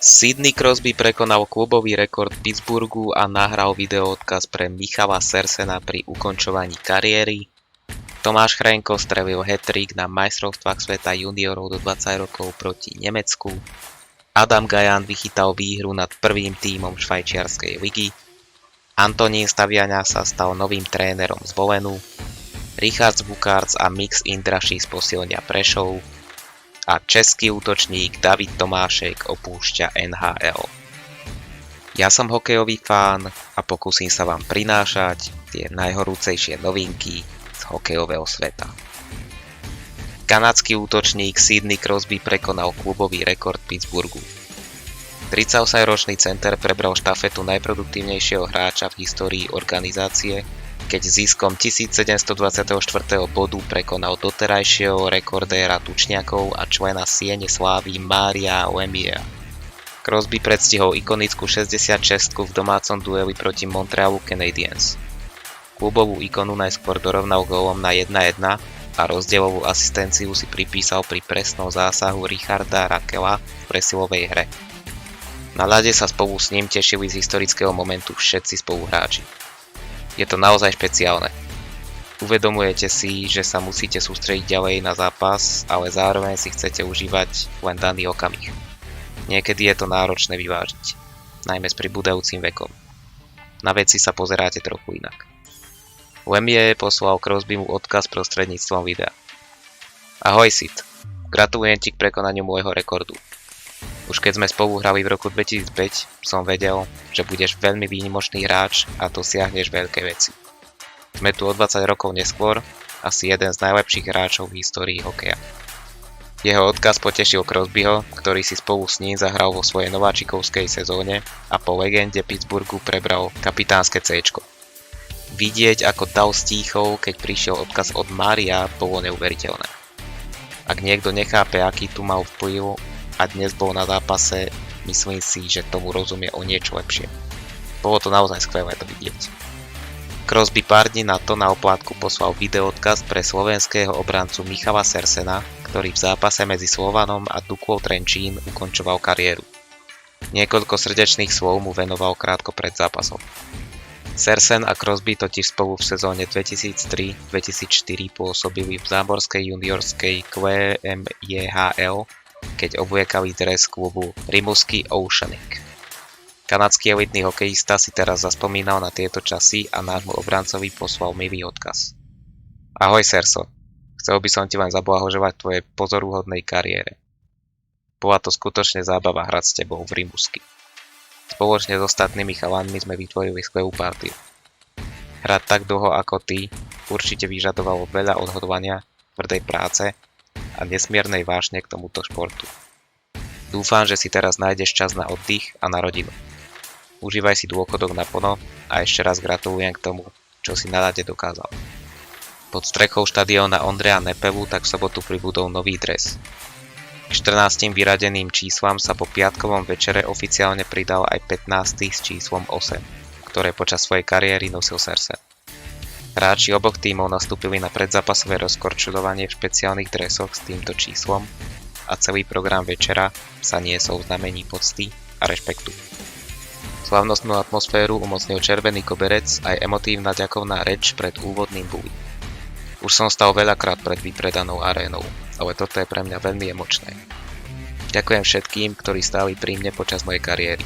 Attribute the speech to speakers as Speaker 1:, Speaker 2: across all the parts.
Speaker 1: Sidney Crosby prekonal klubový rekord Pittsburghu a nahral videoodkaz pre Michala Sersena pri ukončovaní kariéry. Tomáš Chrenko strelil hat-trick na majstrovstvách sveta juniorov do 20 rokov proti Nemecku. Adam Gajan vychytal výhru nad prvým tímom švajčiarskej ligy. Antonín Staviaňa sa stal novým trénerom z Volenu. Richard Bukarc a Mix Indraši z Posilňa Prešov. A český útočník David Tomášek opúšťa NHL. Ja som hokejový fán a pokúsim sa vám prinášať tie najhorúcejšie novinky z hokejového sveta. Kanadský útočník Sidney Crosby prekonal klubový rekord Pittsburghu. 38-ročný center prebral štafetu najproduktívnejšieho hráča v histórii organizácie, keď ziskom 1724. bodu prekonal doterajšieho rekordéra tučniakov a člena Siene slávy Mária Lemieuxa. Crosby predstihol ikonickú 66 v domácom dueli proti Montrealu Canadiens. Klubovú ikonu najskôr dorovnal gólom na 1:1 a rozdielovú asistenciu si pripísal pri presnom zásahu Richarda Rakela v presilovej hre. Na ľade sa spolu s ním tešili z historického momentu všetci spoluhráči. Je to naozaj špeciálne. Uvedomujete si, že sa musíte sústrediť ďalej na zápas, ale zároveň si chcete užívať len daný okamih. Niekedy je to náročné vyvážiť, najmä s pribúdajúcim vekom. Na veci sa pozeráte trochu inak. Lemieux poslal Crosbymu odkaz prostredníctvom videa. Ahoj Sid, gratulujem ti k prekonaniu môjho rekordu. Už keď sme spolu hrali v roku 2005, som vedel, že budeš veľmi výnimočný hráč a dosiahneš veľké veci. Sme tu o 20 rokov neskôr, asi jeden z najlepších hráčov v histórii hokeja. Jeho odkaz potešil Crosbyho, ktorý si spolu s ním zahral vo svojej nováčikovskej sezóne a po legende Pittsburghu prebral kapitánske C-čko. Vidieť, ako dal stíchov, keď prišiel odkaz od Mária, bolo neuveriteľné. Ak niekto nechápe, aký tu mal vplyv a dnes bol na zápase, myslím si, že tomu rozumie o niečo lepšie. Bolo to naozaj skvelé to vidieť. Crosby pár dní na to na oplátku poslal videoodkaz pre slovenského obrancu Michala Sersena, ktorý v zápase medzi Slovanom a Duklou Trenčín ukončoval kariéru. Niekoľko srdečných slov mu venoval krátko pred zápasom. Sersen a Crosby totiž spolu v sezóne 2003-2004 pôsobili v zámorskej juniorskej QMJHL, keď obliekali dres klubu Rimouski Oceanic. Kanadský elitný hokejista si teraz zaspomínal na tieto časy a nášmu obrancovi poslal milý odkaz. Ahoj Serso, chcel by som ti len zablahoželať tvojej pozoruhodnej kariére. Bola to skutočne zábava hrať s tebou v Rimouski. Spoločne s ostatnými chalanmi sme vytvorili skvelú partiu. Hrať tak dlho ako ty určite vyžadovalo veľa odhodlania, tvrdej práce a nesmiernej vášne k tomuto športu. Dúfam, že si teraz nájdeš čas na oddych a na rodinu. Užívaj si dôchodok naplno a ešte raz gratulujem k tomu, čo si na ľade dokázal. Pod strechou štadióna Ondreja Nepelu tak v sobotu pribudol nový dres. K 14 vyradeným číslam sa po piatkovom večere oficiálne pridal aj 15 s číslom 8, ktoré počas svojej kariéry nosil Sersen. Hráči oboch tímov nastúpili na predzápasové rozkorčuľovanie v špeciálnych dresoch s týmto číslom a celý program večera sa niesol v znamení pocty a rešpektu. Slavnostnú atmosféru umocnil červený koberec aj emotívna ďakovná reč pred úvodným buj. Už som stal veľakrát pred vypredanou arénou, ale toto je pre mňa veľmi emočné. Ďakujem všetkým, ktorí stáli pri mne počas mojej kariéry.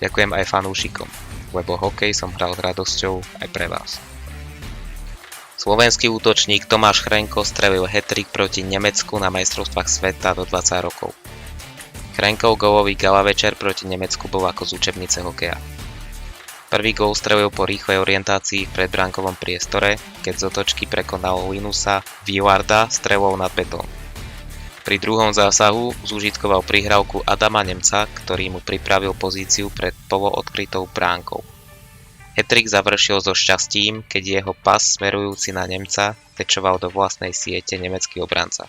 Speaker 1: Ďakujem aj fanúšikom, lebo hokej som hral s radosťou aj pre vás. Slovenský útočník Tomáš Chrenko strelil hat-trick proti Nemecku na majstrovstvách sveta do 20 rokov. Chrenkov gólový gala večer proti Nemecku bol ako z učebnice hokeja. Prvý gól strelil po rýchlej orientácii v predbránkovom priestore, keď z otočky prekonal Linusa Villarda strelou nad betón. Pri druhom zásahu zúžitkoval prihrávku Adama Nemca, ktorý mu pripravil pozíciu pred poloodkrytou bránkou. Hat-trick završil so šťastím, keď jeho pas smerujúci na Nemca tečoval do vlastnej siete nemecký obranca.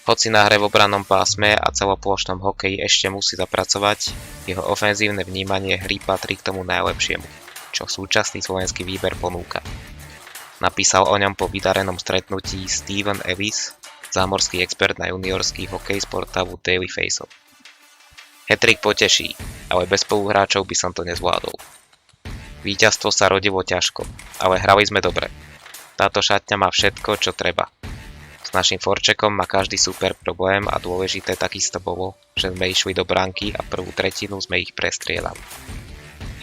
Speaker 1: Hoci na hre v obrannom pásme a celoplošnom hokeji ešte musí zapracovať, jeho ofenzívne vnímanie hry patrí k tomu najlepšiemu, čo súčasný slovenský výber ponúka. Napísal o ňom po vydarenom stretnutí Steven Ellis, zámorský expert na juniorský hokej z portálu Daily Faceoff. Hat-trick poteší, ale bez spoluhráčov by som to nezvládol. Víťazstvo sa rodilo ťažko, ale hrali sme dobre. Táto šatňa má všetko, čo treba. S našim forčekom má každý super problém a dôležité takisto bolo, že sme išli do bránky a prvú tretinu sme ich prestrieľali.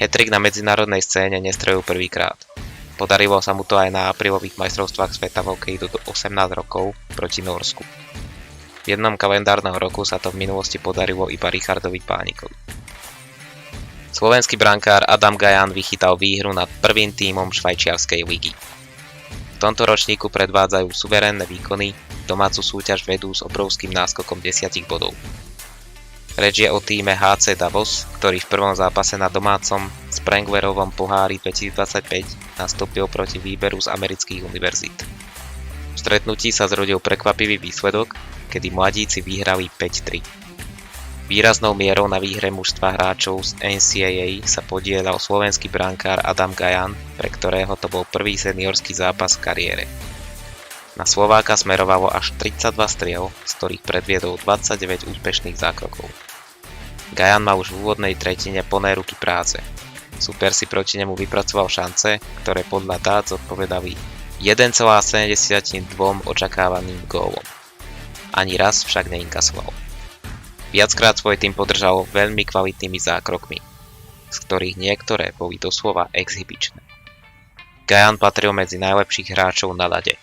Speaker 1: Hat-trick na medzinárodnej scéne nestrelil prvýkrát. Podarilo sa mu to aj na aprílových majstrovstvách sveta v hokeji do 18 rokov proti Nórsku. V jednom kalendárneho roku sa to v minulosti podarilo iba Richardovi Pánikovi. Slovenský brankár Adam Gajan vychytal výhru nad prvým tímom švajčiarskej ligy. V tomto ročníku predvádzajú suverénne výkony, domácu súťaž vedú s obrovským náskokom 10 bodov. Reč je o tíme HC Davos, ktorý v prvom zápase na domácom Sprenglerovom pohári 2025 nastúpil proti výberu z amerických univerzít. V stretnutí sa zrodil prekvapivý výsledok, kedy mladíci vyhrali 5-3. Výraznou mierou na výhre mužstva hráčov z NCAA sa podieľal slovenský brankár Adam Gajan, pre ktorého to bol prvý seniorský zápas v kariére. Na Slováka smerovalo až 32 striel, z ktorých predviedol 29 úspešných zákrokov. Gajan má už v úvodnej tretine plné ruky práce. Super si proti nemu vypracoval šance, ktoré podľa dát zodpovedali 1,72 očakávaným gólom. Ani raz však neinkasoval. Viackrát svoj tým podržal veľmi kvalitnými zákrokmi, z ktorých niektoré boli doslova exhibičné. Gajan patril medzi najlepších hráčov na ľade.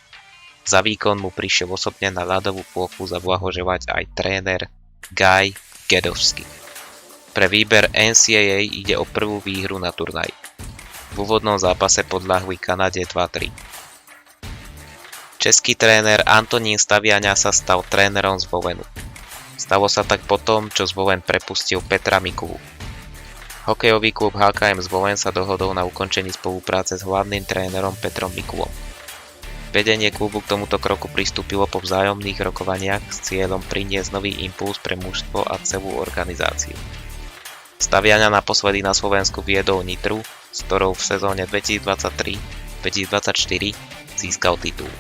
Speaker 1: Za výkon mu prišiel osobne na ľadovú plochu zablahoželať aj tréner Guy Gedovský. Pre výber NCAA ide o prvú výhru na turnaji. V úvodnom zápase podľahli Kanade 2-3. Český tréner Antonín Staviaňa sa stal trénerom z Vovenu. Stalo sa tak potom, čo Zvolen prepustil Petra Mikulu. Hokejový klub HKM Zvolen sa dohodol na ukončení spolupráce s hlavným trénerom Petrom Mikulom. Vedenie klubu k tomuto kroku pristúpilo po vzájomných rokovaniach s cieľom priniesť nový impuls pre mužstvo a celú organizáciu. Staviaňa naposledy na Slovensku viedol Nitru, s ktorou v sezóne 2023-2024 získal titul.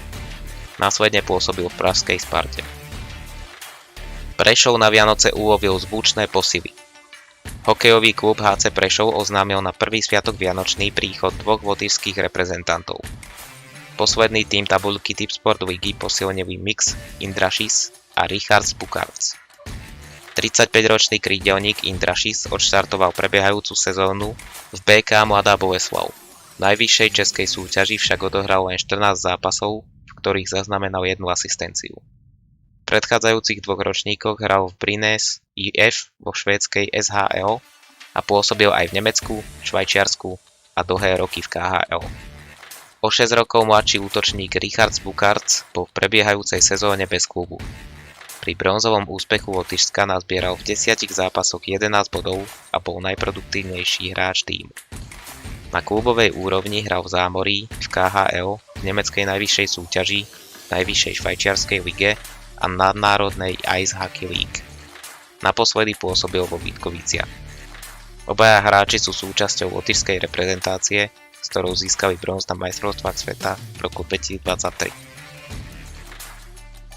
Speaker 1: Následne pôsobil v pražskej Sparte. Prešov na Vianoce ulovil zvučné posily. Hokejový klub HC Prešov oznámil na prvý sviatok vianočný príchod dvoch lotyšských reprezentantov. Posledný tým tabuľky Tipsport ligy posilnili Mix Indrašis a Richards Bukarts. 35-ročný krídelník Indrašis odštartoval prebiehajúcu sezónu v BK Mladá Boleslav. V najvyššej českej súťaži však odohral len 14 zápasov, v ktorých zaznamenal jednu asistenciu. V predchádzajúcich dvoch ročníkoch hral v Brynäs IF vo švédskej SHL a pôsobil aj v Nemecku, Švajčiarsku a dlhé roky v KHL. O 6 rokov mladší útočník Richards Bukarts bol v prebiehajúcej sezóne bez klubu. Pri bronzovom úspechu Lotyšska nazbieral v 10 zápasoch 11 bodov a bol najproduktívnejší hráč tímu. Na klubovej úrovni hral v Zámorí, v KHL, v nemeckej najvyššej súťaži, najvyššej švajčiarskej lige a nadnárodnej Ice Hockey League. Naposledy pôsobil vo Vítkoviciach. Obaja hráči sú súčasťou lotyšskej reprezentácie, s ktorou získali bronz na majstrovstvách sveta v roku 2023.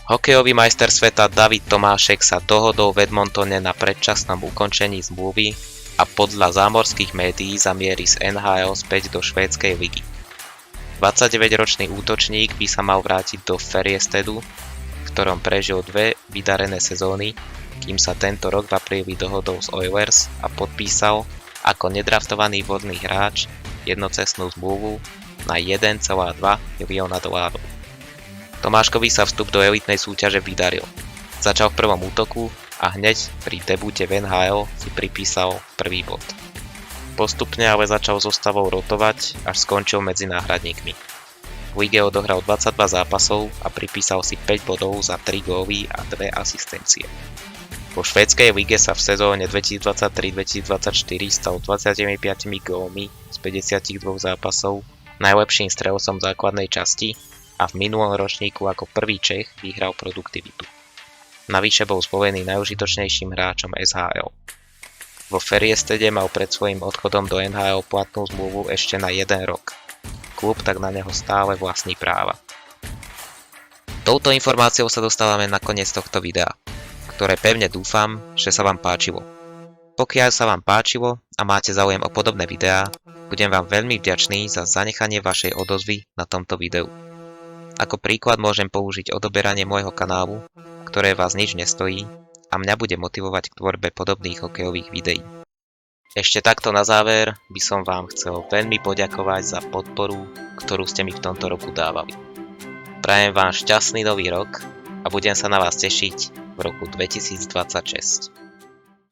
Speaker 1: Hokejový majster sveta David Tomášek sa dohodol v Edmontone na predčasnom ukončení zmluvy a podľa zámorských médií zamierí z NHL späť do švédskej ligy. 29-ročný útočník by sa mal vrátiť do Färjestedu, v ktorom prežil dve vydarené sezóny, kým sa tento rok v apríli dohodol s Oilers a podpísal ako nedraftovaný vodný hráč jednocestnú zmluvu na $1,2 milióna. Tomáškovi sa vstup do elitnej súťaže vydaril. Začal v prvom útoku a hneď pri debute v NHL si pripísal prvý bod. Postupne ale začal zostavou rotovať, až skončil medzi náhradníkmi. V lige odohral 22 zápasov a pripísal si 5 bodov za 3 góly a 2 asistencie. Vo švédskej lige sa v sezóne 2023-2024 stal 25 gólmi z 52 zápasov najlepším strelcom základnej časti a v minulom ročníku ako prvý Čech vyhral produktivitu. Navyše bol zvolený najužitočnejším hráčom SHL. Vo Färjestede mal pred svojím odchodom do NHL platnú zmluvu ešte na 1 rok. Klub tak na neho stále vlastní práva. Touto informáciou sa dostávame na koniec tohto videa, ktoré pevne dúfam, že sa vám páčilo. Pokiaľ sa vám páčilo a máte záujem o podobné videá, budem vám veľmi vďačný za zanechanie vašej odozvy na tomto videu. Ako príklad môžem použiť odoberanie môjho kanálu, ktoré vás nič nestojí a mňa bude motivovať k tvorbe podobných hokejových videí. Ešte takto na záver by som vám chcel veľmi poďakovať za podporu, ktorú ste mi v tomto roku dávali. Prajem vám šťastný nový rok a budem sa na vás tešiť v roku 2026.